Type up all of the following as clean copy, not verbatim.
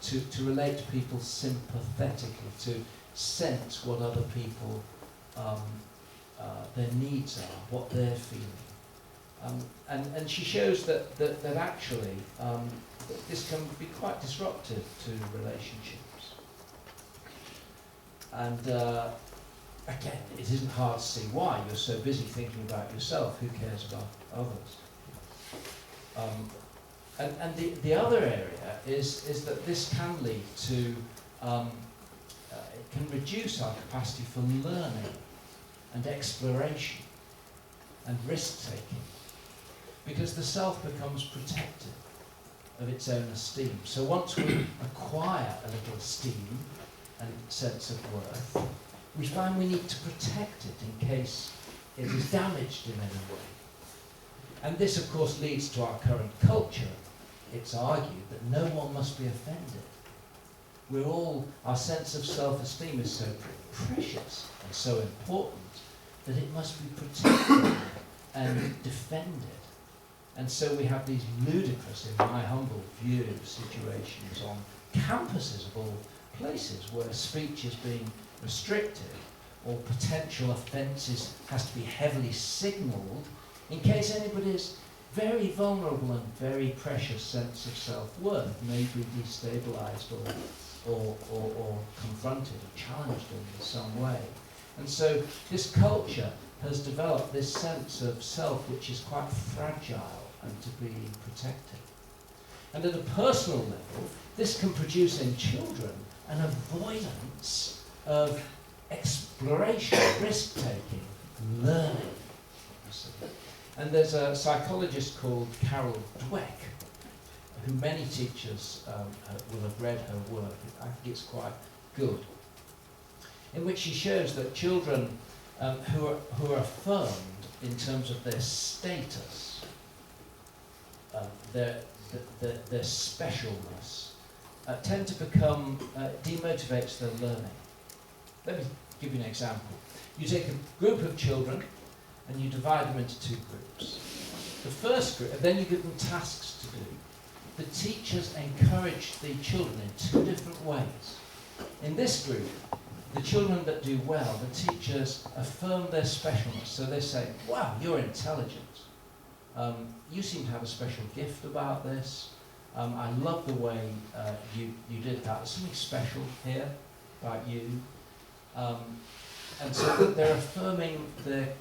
to relate to people sympathetically, to sense what other people, their needs are, what they're feeling. And she shows that actually this can be quite disruptive to relationships. And again, it isn't hard to see why. You're so busy thinking about yourself, who cares about others? And the other area is that this can lead to, it can reduce our capacity for learning and exploration and risk-taking, because the self becomes protective of its own esteem. So once we acquire a little esteem and sense of worth, we find we need to protect it in case it is damaged in any way. And this, of course, leads to our current culture. It's argued that no one must be offended. Our sense of self-esteem is so precious and so important that it must be protected and defended. And so we have these ludicrous, in my humble view, situations on campuses of all places where speech is being restricted or potential offences has to be heavily signalled in case anybody's very vulnerable and very precious sense of self-worth may be destabilised or confronted or challenged in some way. And so this culture has developed this sense of self which is quite fragile and to be protected. And at a personal level, this can produce in children an avoidance of exploration, risk-taking, learning. And there's a psychologist called Carol Dweck, who many teachers will have read her work. I think it's quite good, in which she shows that children who are affirmed in terms of their status, their specialness, tend to become, demotivates their learning. Let me give you an example. You take a group of children and you divide them into two groups. The first group, and then you give them tasks to do. The teachers encourage the children in two different ways. In this group, the children that do well, the teachers affirm their specialness. So they say, wow, you're intelligent. You seem to have a special gift about this. I love the way you did that. There's something special here about you. And so they're affirming their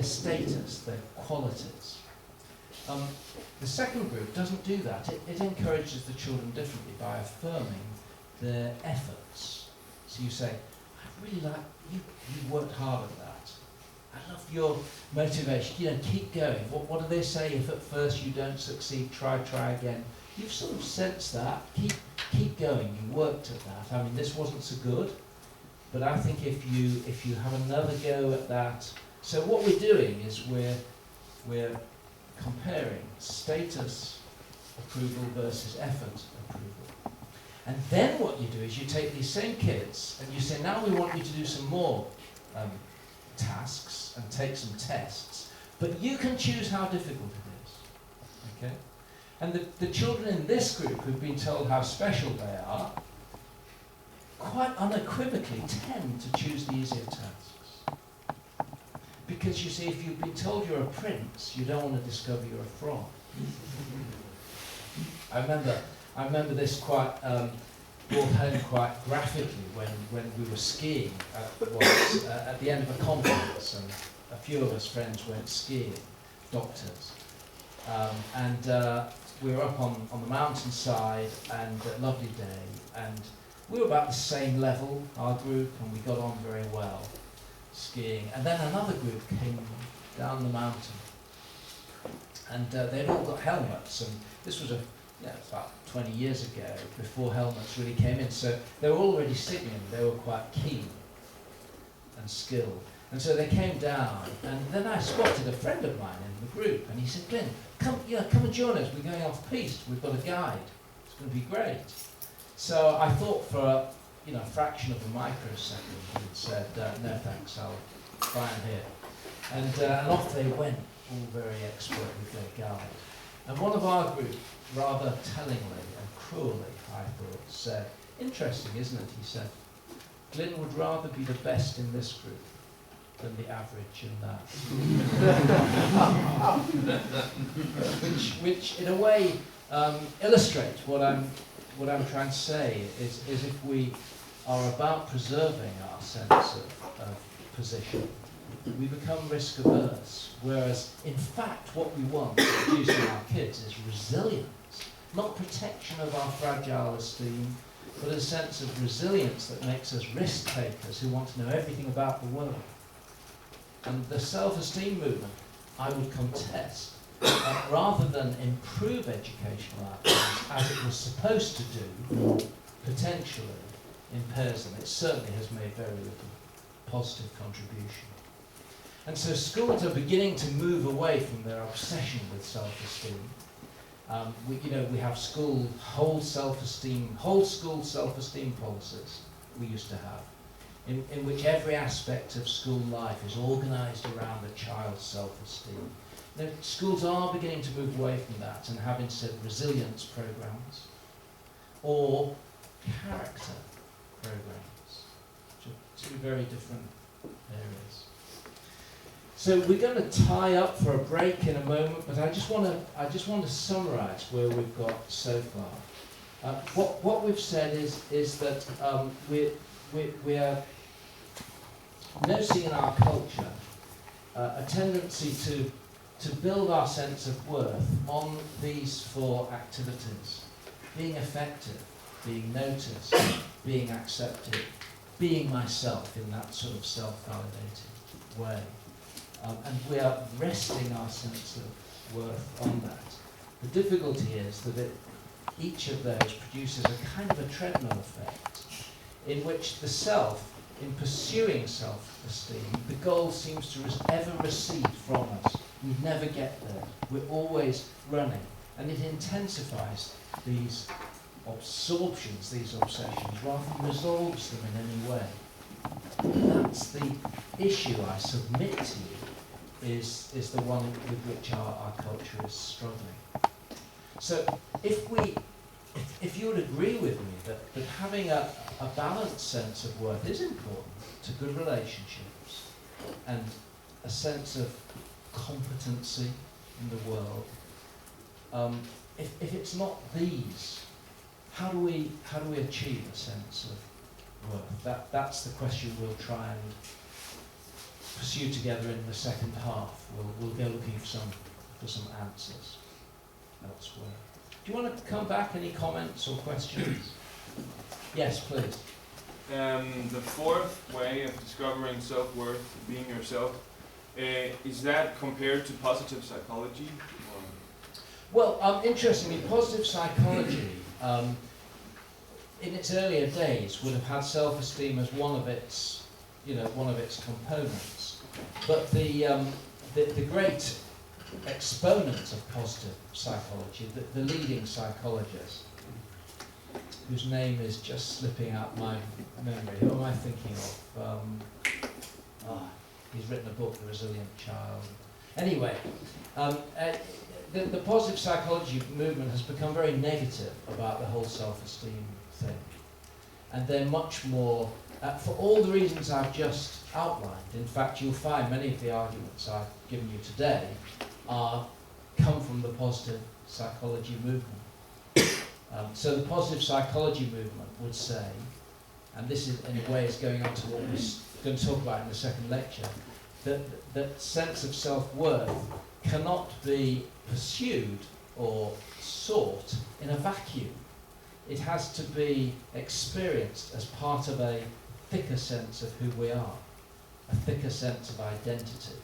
status, their qualities. The second group doesn't do that. It encourages the children differently by affirming their efforts. So you say, I really like, you worked hard at that. I love your motivation. Keep going. What do they say if at first you don't succeed? Try again. You've sort of sensed that. Keep going. You worked at that. I mean, this wasn't so good, but I think if you have another go at that. So what we're doing is we're comparing status approval versus effort approval. And then what you do is you take these same kids and you say, now we want you to do some more tasks and take some tests, but you can choose how difficult it is. Okay? And the children in this group who've been told how special they are, quite unequivocally tend to choose the easier tasks. Because you see, if you've been told you're a prince, you don't want to discover you're a frog. I remember this quite brought home quite graphically when we were skiing at the end of a conference, and a few of us friends went skiing, doctors, and we were up on the mountainside, and a lovely day, and we were about the same level, our group, and we got on very well skiing. And then another group came down the mountain, and they'd all got helmets, and this was about 20 years ago, before helmets really came in. So they were already signaling they were quite keen and skilled. And so they came down, and then I spotted a friend of mine in the group, and he said, Glynn, come and join us. We're going off piste. We've got a guide. It's going to be great. So I thought for a fraction of a microsecond, and said, no thanks, I'll fly in here. And off they went, all very expert with their guide. And one of our group, rather tellingly, cruelly, I thought, said, interesting, isn't it, he said, Glynn would rather be the best in this group than the average in that. which in a way illustrates what I'm trying to say is if we are about preserving our sense of position, we become risk averse, whereas in fact what we want to produce in our kids is resilience, not protection of our fragile esteem, but a sense of resilience that makes us risk takers who want to know everything about the world. And the self-esteem movement, I would contest, rather than improve educational outcomes as it was supposed to do, potentially impairs them. It certainly has made very little positive contribution. And so schools are beginning to move away from their obsession with self-esteem. We have whole school self-esteem policies we used to have, in which every aspect of school life is organised around the child's self-esteem. Now, schools are beginning to move away from that and have instead resilience programmes or character programmes, which are two very different areas. So we're going to tie up for a break in a moment, but I just want to summarise where we've got so far. What we've said is that we're noticing in our culture a tendency to build our sense of worth on these four activities: being effective, being noticed, being accepted, being myself in that sort of self-validated way. And we are resting our sense of worth on that. The difficulty is that each of those produces a kind of a treadmill effect in which the self, in pursuing self-esteem, the goal seems to ever recede from us. We never get there. We're always running. And it intensifies these absorptions, these obsessions, rather than resolves them in any way. That's the issue, I submit to you, is the one with which our culture is struggling. So if you would agree with me that having a balanced sense of worth is important to good relationships and a sense of competency in the world, if it's not these, how do we achieve a sense of worth? That's the question we'll try and pursue together in the second half. We'll go looking for some answers elsewhere. Do you want to come back? Any comments or questions? Yes, please. The fourth way of discovering self-worth, being yourself, is that compared to positive psychology? Well, interestingly, positive psychology, in its earlier days, would have had self-esteem as one of its components. But the great exponent of positive psychology, the leading psychologist, whose name is just slipping out my memory. Who am I thinking of? He's written a book, The Resilient Child. Anyway, the positive psychology movement has become very negative about the whole self-esteem thing. And they're much more, for all the reasons I've just outlined. In fact, you'll find many of the arguments I've given you today come from the positive psychology movement. So the positive psychology movement would say, and this is in a way is going on to what we're going to talk about in the second lecture, that sense of self-worth cannot be pursued or sought in a vacuum. It has to be experienced as part of a thicker sense of who we are, a thicker sense of identity,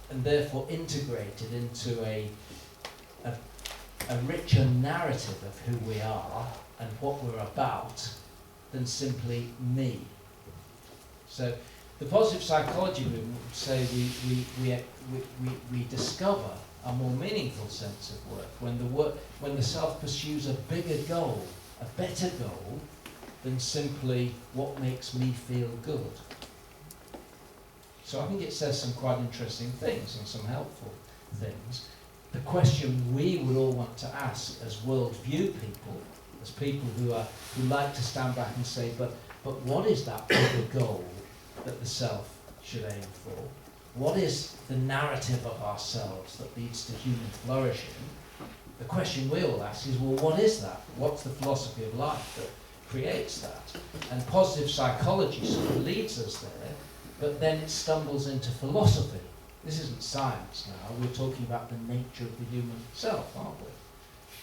and therefore integrated into a richer narrative of who we are and what we're about than simply me. So the positive psychology movement would say we discover a more meaningful sense of worth when the self pursues a bigger goal, a better goal than simply what makes me feel good. So I think it says some quite interesting things and some helpful things. the question we would all want to ask as worldview people, as people who like to stand back and say, but what is that bigger goal that the self should aim for? What is the narrative of ourselves that leads to human flourishing? The question we all ask is, well, what is that? What's the philosophy of life that creates that? And positive psychology sort of leads us there, but then it stumbles into philosophy. This isn't science now, we're talking about the nature of the human self, aren't we?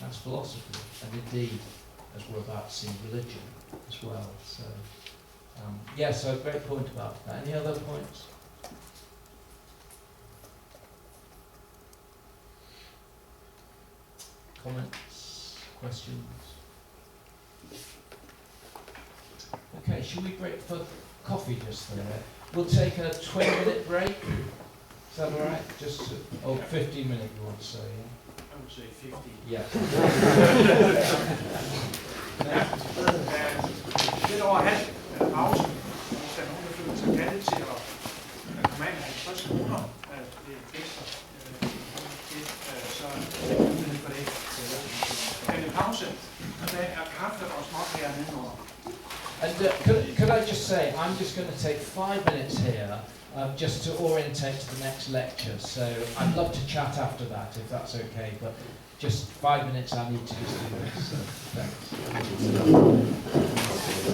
That's philosophy, and indeed, as we're about to see, religion as well. So, yeah, so great point about that. Any other points? Comments? Questions? Okay, should we break for coffee just there? We'll take a 20-minute break. Is that all right? Just 15-minute you want to say, yeah? I would say 50. Yeah. Lidt over halv pause. Hvis der er nogen, der føler sig kaldet til at komme af med 50 kroner, det er ekstra. Så er det mulighed for det. Men en pause, der er kaffe og småkager nedenunder. And could I just say, I'm just going to take 5 minutes here just to orientate to the next lecture. So I'd love to chat after that, if that's okay, but just 5 minutes I need to just do this. So thanks.